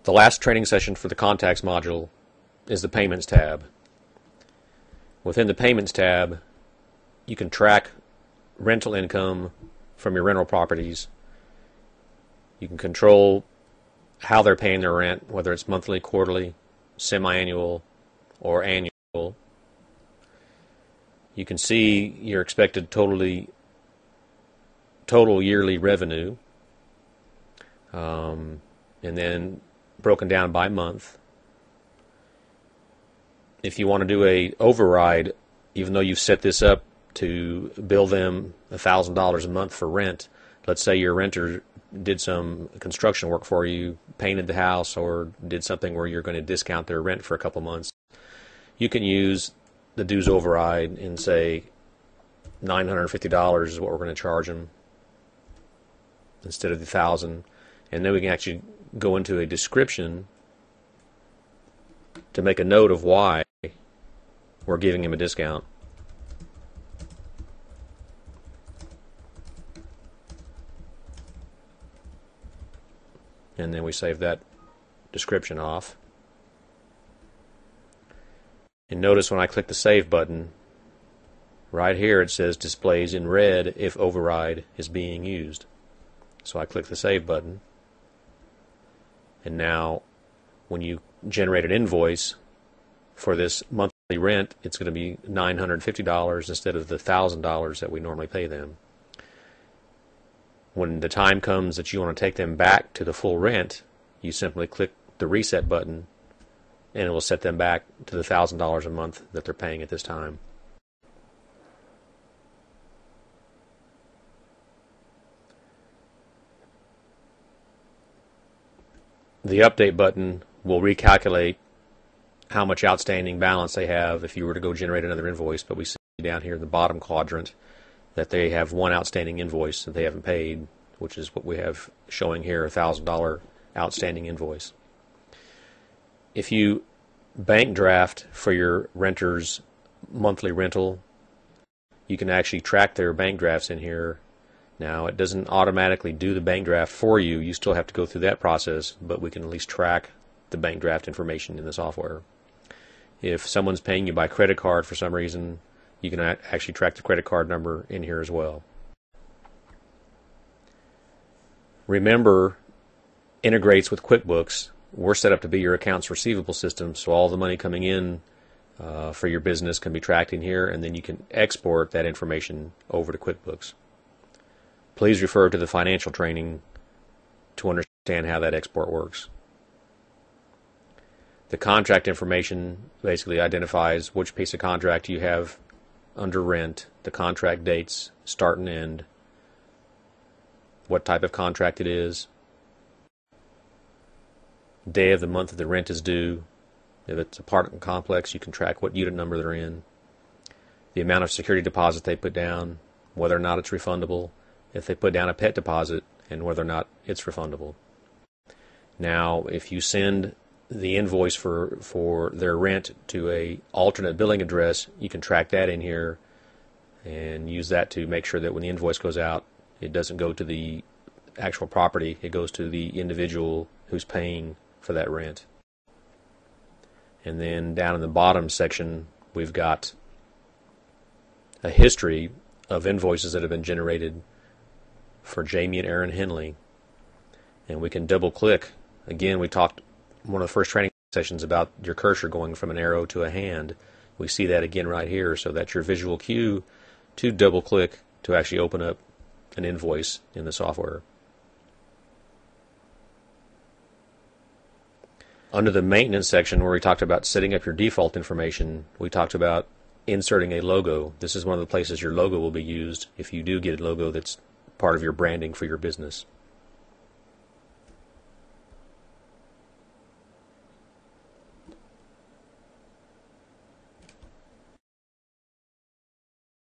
The last training session for the contacts module is the payments tab. Within the payments tab, you can track rental income from your rental properties. You can control how they're paying their rent, whether it's monthly, quarterly, semi-annual, or annual. You can see your expected total yearly revenue, and then broken down by month. If you want to do a override, even though you've set this up to bill them $1,000 a month for rent, let's say your renter did some construction work for you, painted the house, or did something where you're going to discount their rent for a couple months, you can use the dues override and say $950 is what we're going to charge them instead of the $1,000, and then we can actually go into a description to make a note of why we're giving him a discount. And then we save that description off. And notice when I click the Save button, right here it says displays in red if override is being used. So I click the Save button. And now when you generate an invoice for this monthly rent, it's going to be $950 instead of the $1,000 that we normally pay them. When the time comes that you want to take them back to the full rent, you simply click the Reset button and it will set them back to the $1,000 a month that they're paying at this time. The Update button will recalculate how much outstanding balance they have if you were to go generate another invoice, but we see down here in the bottom quadrant that they have one outstanding invoice that they haven't paid, which is what we have showing here, a $1,000 outstanding invoice. If you bank draft for your renter's monthly rental, you can actually track their bank drafts in here. Now, it doesn't automatically do the bank draft for you. You still have to go through that process, but we can at least track the bank draft information in the software. If someone's paying you by credit card for some reason, you can actually track the credit card number in here as well. Remember, integrates with QuickBooks. We're set up to be your accounts receivable system, so all the money coming in for your business can be tracked in here, and then you can export that information over to QuickBooks. Please refer to the financial training to understand how that export works. The contract information basically identifies which piece of contract you have under rent, the contract dates, start and end, what type of contract it is, day of the month that the rent is due. If it's apartment complex, you can track what unit number they're in, the amount of security deposit they put down, whether or not it's refundable, if they put down a pet deposit, and whether or not it's refundable. Now, if you send the invoice for their rent to a alternate billing address, you can track that in here and use that to make sure that when the invoice goes out, it doesn't go to the actual property, it goes to the individual who's paying for that rent. And then down in the bottom section, we've got a history of invoices that have been generated for Jamie and Aaron Henley. And we can double click. Again, we talked one of the first training sessions about your cursor going from an arrow to a hand. We see that again right here, so that's your visual cue to double click to actually open up an invoice in the software. Under the maintenance section where we talked about setting up your default information, we talked about inserting a logo. This is one of the places your logo will be used if you do get a logo that's part of your branding for your business.